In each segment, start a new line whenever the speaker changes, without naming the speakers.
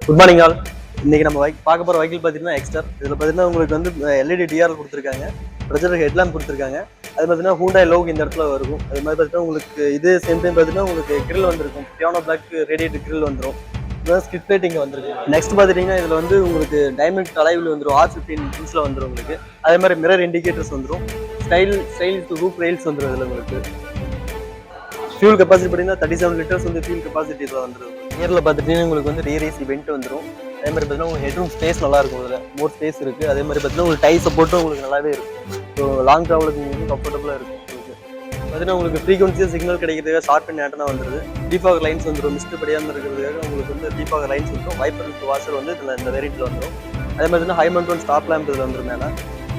Good morning all. இன்னைக்கு நம்ம பார்க்க போகிற வெஹிக்கிள் பார்த்தீங்கன்னா எக்ஸ்டர். இதில் பார்த்தீங்கன்னா உங்களுக்கு வந்து எல்இடி டிஆர் கொடுத்துருக்காங்க, ப்ரொஜெக்டர் ஹெட்லாம்ப் கொடுத்துருக்காங்க. அது பார்த்தீங்கன்னா ஹூண்டாய் லோக் இந்த இடத்துல இருக்கும். அது மாதிரி பார்த்தீங்கன்னா உங்களுக்கு இதே சேம் டைம் பார்த்தீங்கன்னா உங்களுக்கு கிரில் வந்திருக்கும், பியானோ பிளாக் ரேடியேட்டர் கிரில் வந்துடும். இதுதான் ஸ்கிட் லைட்டிங் வந்துருக்கு. நெக்ஸ்ட் பார்த்துட்டிங்கன்னா இதில் வந்து உங்களுக்கு டைமண்ட் அலைவில் வந்துடும், R15 இன்ச்சில் வந்துடும் உங்களுக்கு. அதே மாதிரி மிரர் இண்டிகேட்டர்ஸ் வந்துடும், ஸ்டைல் ரூப் ரெயில்ஸ் வந்துடும். இதில் உங்களுக்கு ஃபியூல் கெப்பாசிட்டி பார்த்தீங்கன்னா 37 லிட்டர்ஸ் வந்து ஃபியூல் கெப்பாசிட்டி இதில் வந்துடும். நேரில் பார்த்துட்டீங்கன்னா உங்களுக்கு வந்து ரியர் ஏசி வெண்ட் வந்துடும். அதே மாதிரி பார்த்தீங்கன்னா உங்களுக்கு ஹெட்ரூம் ஸ்பேஸ் நல்லா இருக்கும், இதில் மோர் ஸ்பேஸ் இருக்குது. அதே மாதிரி பார்த்தீங்கன்னா உங்களுக்கு டை சப்போர்ட்டும் உங்களுக்கு நல்லாவே இருக்கும். ஸோ லாங் ட்ராவலுக்கு வந்து கம்ஃபர்டபுளாக இருக்கும். உங்களுக்கு பார்த்தீங்கன்னா உங்களுக்கு ஃப்ரீக்வன்சியாக சிக்னல் கிடைக்கிறதுக்காக ஷார்ப் அண்ட் ஆண்டனா வந்துடுது. டீஃபாக் லைன்ஸ் வந்துடும், மிஸ்ட் படியாமல் இருக்கிறதுக்காக உங்களுக்கு வந்து டீஃபாக் லைன்ஸ் வந்துடும். வைப்பர் வாஷர் வந்து இதில் இந்த வேரியண்ட்டில் வந்துடும். அதே மாதிரி ஹை மவுண்ட் ஸ்டாப் லேம்ப் இதில் வந்துடும். மேலே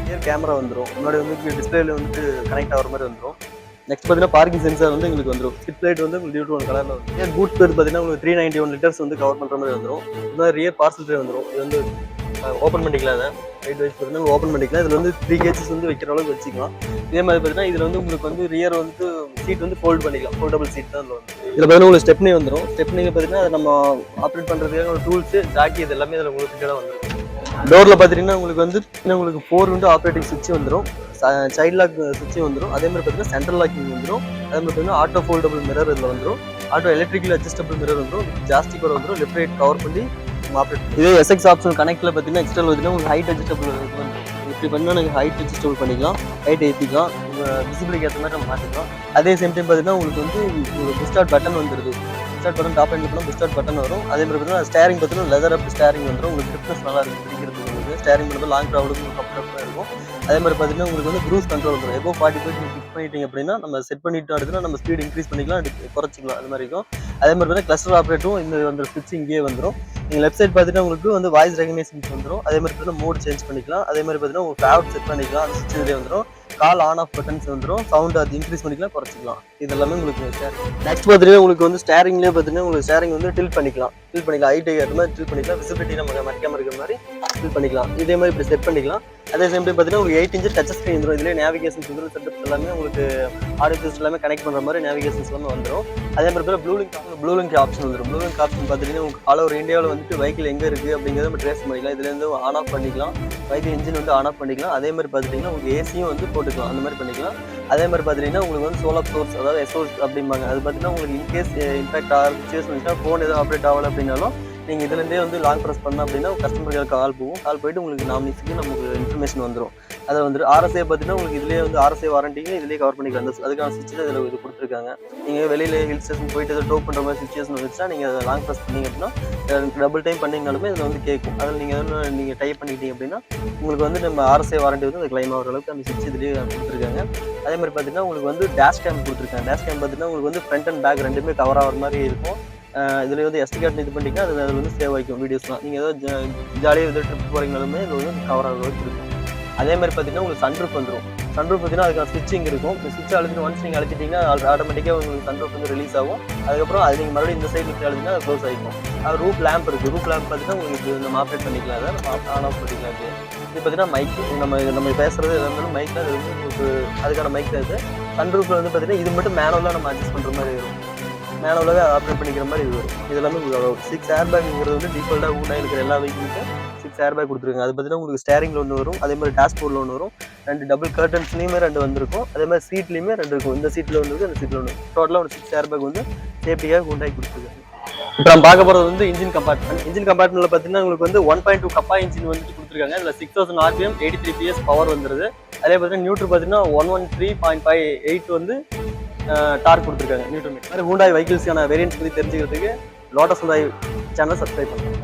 ரியர் கேமரா வந்துடும். முன்னாடி வந்து டிஸ்பிளேல வந்துட்டு கனெக்ட் ஆகிற மாதிரி வந்துடும். நெக்ஸ்ட் பார்த்தீங்கன்னா பார்க்கிங் சென்சார் வந்து உங்களுக்கு வந்துடும். ஸ்கிட் லைட் வந்து உங்களுக்கு டியூட் ஒன் கலரில் வந்து ரியர் பூட் ஸ்பேஸ் பார்த்தீங்கன்னா உங்களுக்கு 391 லிட்டர்ஸ் வந்து கவர் பண்ணுற மாதிரி வந்துடும். இதுதான் ரியர் பார்சல் ட்ரே வந்துடும். இது வந்து ஓப்பன் பண்ணிக்கலாம். அதை ரைட் வைஸ் பார்த்தீங்கன்னா ஓப்பன் பண்ணிக்கலாம். இதில் வந்து 3 கேஜஸ் வந்து வைக்கிற அளவுக்கு வச்சுக்கலாம். இதே மாதிரி பார்த்தீங்கன்னா இதில் வந்து உங்களுக்கு வந்து ரியர் வந்து சீட் வந்து ஃபோல்ட் பண்ணிக்கலாம், ஃபோல்டபுள் சீட் தான் இதில் வந்து. இதில் பார்த்தீங்கன்னா உங்களுக்கு ஸ்டெப்னி வந்துடும். ஸ்டெப்னி பார்த்தீங்கன்னா அதை நம்ம ஆப்ரேட் பண்ணுறதுக்காக ஒரு டூல்ஸு ஜாக்கி இது எல்லாமே இதில் உங்களுக்கு கிட்ட வந்துடும். டோரில் பார்த்துட்டிங்கன்னா உங்களுக்கு 4 விண்டோ ஆப்ரேட்டிங் சுவிட்ச் வந்துடும், சைல்ட் லாக் சுவிட்ச் வந்துடும். அதே மாதிரி பார்த்தீங்கன்னா சென்ட்ரல் லாக்கிங் வந்துடும். அதே மாதிரி பார்த்தீங்கன்னா ஆட்டோ ஃபோல்டபுள் மிரர் இதில் வந்துடும். ஆட்டோ எலக்ட்ரிக்கல் அட்ஜஸ்டபிள் மிரர் வந்துடும். ஜாஸ்தி கூட வந்துடும். லெஃப்ட் ரைட் கவர் பண்ணி ஆப்ரேட். இதே எஸ்எக்ஸ் ஆப்ஷன் கனெக்டில் பார்த்தீங்கன்னா எக்ஸ்ட்ரா பார்த்தீங்கன்னா உங்களுக்கு ஹைட் அட்ஜஸ்டபிள் வந்துடும். இப்படி பண்ணால் நீங்கள் ஹைட் அட்ஜஸ்டபிள் பண்ணிக்கலாம், ஹைட் ஏற்றிக்கலாம், உங்கள் விசிபிலிட்டிக்கு ஏற்ற மாதிரி நம்ம மாற்றிக்கலாம். அதே சேம் டைம் பார்த்தீங்கன்னா உங்களுக்கு வந்து புஷ்டார்ட் பட்டன் வந்துடுது. புஷ்டார்ட் பட்டன் டாப் ஹேண்டில் பண்ணால் புஷ்டார்ட் பட்டன் வரும். அதே மாதிரி பார்த்தீங்கன்னா ஸ்டேரிங் பார்த்தீங்கன்னா லெதர் அப் ஸ்டேரிங் வந்துடும். உங்களுக்கு ஃபிட்னஸ் நல்லா இருக்கும், பிடிக்கிறதுக்கு உங்களுக்கு ஸ்டேரிங் பண்ணுறது லாங் ட்ராவலுக்கு கம்ஃபர்டபுளாக இருக்கும். அதே மாதிரி பார்த்தீங்கன்னா உங்களுக்கு வந்து க்ரூஸ் கண்ட்ரோல் வரும். எபோ 45 நீங்கள் ஃபிக்ஸ் பண்ணிட்டீங்க அப்படின்னா நம்ம செட் பண்ணிட்டு அடுத்துனா நம்ம ஸ்பீட் இன்க்ரீஸ் பண்ணிக்கலாம், குறைச்சிக்கலாம், அது மாதிரி இருக்கும். அதே மாதிரி பார்த்தீங்கன்னா கிளஸ்டர் ஆப்ரேட்டும் இந்த வந்து ஸ்விட்ச் இங்கேயே வந்துடும். நீங்கள் லெஃப்ட் சைட் பார்த்தீங்கன்னா உங்களுக்கு வந்து வாய்ஸ் ரெகக்னைசேஷன் வந்துடும். அதே மாதிரி பார்த்தீங்கன்னா மோட் சேஞ்ச் பண்ணிக்கலாம். அதே மாதிரி பார்த்தீங்கன்னா உங்களுக்கு ஃபேவரட் செட் பண்ணிக்கலாம், அந்த ஸ்விட்ச் இதுலேயே வந்துடும். கால் ஆன் ஆஃப் பட்டன்ஸ் வந்துடும். சவுண்ட் அது இன்க்ரீஸ் பண்ணிக்கலாம், குறைச்சிக்கலாம். இது எல்லாமே உங்களுக்கு நெக்ஸ்ட் பார்த்தீங்கன்னா உங்களுக்கு வந்து ஸ்டேரிங்லேயே பார்த்தீங்கன்னா உங்களுக்கு ஸ்டேரிங் வந்து டில்ட் பண்ணிக்கலாம், ஹைட் ஏற்ற மாதிரி டில்ட் பண்ணிக்கலாம். விசிபிலிட்டி நம்ம மறைக்காமல் இருக்கிற மாதிரி டில்ட் பண்ணிக்கலாம். இதே மாதிரி இப்படி செட் பண்ணிக்கலாம். அதே சேம் டைம் பார்த்தீங்கன்னா உங்களுக்கு 8 இன்ச் டச் ஸ்க்ரீன் வந்துடும். இதிலே நேவிகேஷன் செட்டப்ஸ் எல்லாமே உங்களுக்கு ஆடியோ எல்லாமே கனெக்ட் பண்ணுற மாதிரி நேவிகேஷன்ஸ் எல்லாமே வந்துடும். அதே மாதிரி ப்ளூ லிங்க் ஆப்ஷன் வந்துடும். ப்ளூ லிங்க் ஆப்ஷன் பார்த்துட்டிங்கன்னா உங்களுக்கு ஆல் ஓவர் இந்தியாவில் வந்துட்டு வெஹிக்கிள் எங்கே இருக்குது அப்படிங்கிறத நம்ம ட்ரேஸ் பண்ணிக்கலாம். இதுலேருந்து ஆன் ஆஃப் பண்ணிக்கலாம், வெஹிக்கிள் இன்ஜின் வந்து ஆன் ஆஃப் பண்ணிக்கலாம். அதே மாதிரி பார்த்துட்டிங்கன்னா உங்களுக்கு ஏசியும் வந்து போட்டுக்கலாம், அந்த மாதிரி பண்ணிக்கலாம். அதே மாதிரி பார்த்துட்டிங்கன்னா உங்களுக்கு வந்து சோலார் சோர்ஸ், அதாவது எஸ்ஓஎஸ் அப்படிம்பாங்க. அது பார்த்தீங்கன்னா உங்களுக்கு இன்கேஸ் இன்ஃபேக்ட் சிச்சுவேஷன் வந்துச்சுன்னா ஃபோன் எதுவும் ஆப்ரேட் ஆகலை அப்படின்னாலும் நீங்கள் இதுலேருந்தே வந்து லாங் ப்ரெஸ் பண்ணோம் அப்படின்னா கஸ்டமருக்கு கால் போயிட்டு உங்களுக்கு நாமினிஸ்க்கு நமக்கு இன்ஃபர்மேஷன் வந்துடும். அதை வந்துட்டு RSA பார்த்தீங்கன்னா உங்களுக்கு இதிலே வந்து RSA வாரண்டிங்க இதிலே கவர் பண்ணிக்கலாம். அதுக்கான சுவிட்ச் தான் இதில் இது கொடுத்துருக்காங்க. நீங்கள் வெளியில் ஹில் ஸ்டேஷன் போயிட்டு எதாவது டோ பண்ணுற மாதிரி சுச்சுவேஷன் வந்துச்சுன்னா நீங்கள் அதை லாங் ப்ரெஸ் பண்ணிங்க அப்படின்னா டபுள் டைம் பண்ணிங்கனாலுமே இதில் வந்து கேட்கும். அதில் நீங்கள் டைப் பண்ணிக்கிட்டீங்க அப்படின்னா உங்களுக்கு வந்து நம்ம RSA வாரண்டி வந்து அது கிளைம் ஆகிற அளவுக்கு அந்த சுவிட்ச் இதுலேயே கொடுத்துருக்காங்க. அதே மாதிரி பார்த்தீங்கன்னா உங்களுக்கு வந்து டேஷ் கேம் கொடுத்துருக்காங்க. டேஷ் கேம் பார்த்தீங்கன்னா உங்களுக்கு வந்து ஃப்ரண்ட் அண்ட் பேக் ரெண்டுமே கவர் ஆகிற மாதிரி இருக்கும். இதில் வந்து SD கார்டு இது பண்ணிட்டீங்கன்னா அது வந்து சேவ் ஆகிக்கும் வீடியோஸ்லாம். நீங்கள் ஏதோ ஜாலியாக எதாவது ட்ரிப் போகிறீங்கனாலுமே இதில் வந்து கவர் ஆகிற அளவுக்கு இருக்கும். அதே மாதிரி பார்த்தீங்கன்னா உங்களுக்கு சன்ரூஃப் வந்துடும். சன்ரூஃப் பார்த்தீங்கன்னா அதுக்கான ஸ்விட்சிங் இருக்கும். இந்த ஸ்விட்ச் அழுத்திட்டு ஒன்ஸ் நீங்கள் அழுத்திட்டீங்கன்னா ஆட்டோமேட்டிக்காக உங்களுக்கு சன்ரூஃப் வந்து ரிலீஸ் ஆகும். அதுக்கப்புறம் அது நீங்கள் மறுபடியும் இந்த சைடு அழுத்தினா அது க்ளோஸ் ஆகிக்கும். அது ரூப் லேம்ப் இருக்குது. ரூப் லேம்ப் பார்த்தீங்கன்னா உங்களுக்கு நம்ம ஆப்ரேட் பண்ணிக்கலாம், அதை ஆன் ஆஃப் பண்ணிக்கலாம். இது பார்த்தீங்கன்னா மைக், நம்ம பேசுகிறது எதாக இருந்தாலும் மைக்கில் அது வந்து உங்களுக்கு அதுக்கான மைக் தான். இது சன்ரூஃபில் வந்து பார்த்தீங்கன்னா இது மட்டும் மேனுவலாக நம்ம அட்ஜஸ்ட் பண்ணுற மாதிரி இருக்கும், மேனுவலாகவே ஆப்ரேட் பண்ணிக்கிற மாதிரி இது வரும். இது எல்லாமே 6 ஏர் பேக்குங்கிறது வந்து டிஃபால்ட்டாக ஊடாக இருக்கிற எல்லா வெஹிக்கிளுக்கும் 6 ஏர் பேக் கொடுத்துருக்காங்க. அது பார்த்தீங்கன்னா உங்களுக்கு ஸ்டேரிங்கில் ஒன்று வரும், அதே மாதிரி டேஷ்போர்டில் ஒன்று வரும், 2 டபுள் கர்டன்ஸ்லேயுமே 2 வந்திருக்கும். அதே மாதிரி சீட்லேயுமே 2 இருக்கும். இந்த சீட்டில் ஒன்று இருக்குது, அந்த சீட்டில் ஒன்று. டோட்டலாக ஒரு 6 ஏர் பேக் வந்து சேஃப்டியாக உண்டாக்கி கொடுத்துருக்காங்க. இப்போ நம்ம பார்க்க போகிறது வந்து இன்ஜின் கம்பார்ட்மெண்ட். இன்ஜின் கம்பார்ட்மெண்ட்டில் பார்த்தீங்கன்னா உங்களுக்கு வந்து 1.2 கப்பா இன்ஜின் வந்துட்டு கொடுத்துருக்காங்க. இதில் 6000 RPM 83 PS பவர் வந்துருது. அதே பார்த்தீங்கன்னா நியூட்ரல் பார்த்தீங்கன்னா 113.58 வந்து டார்க் கொடுத்துருக்காங்க நியூட்டன் மீட்டர். ஹூண்டாய் வெஹிக்கிள்ஸ்க்கான வேரியன்ட்ஸ் பற்றி தெரிஞ்சுக்கிறதுக்கு லோட்டஸ் ஹூண்டாய் சேனலை சப்ஸ்கிரைப் பண்ணுங்கள்.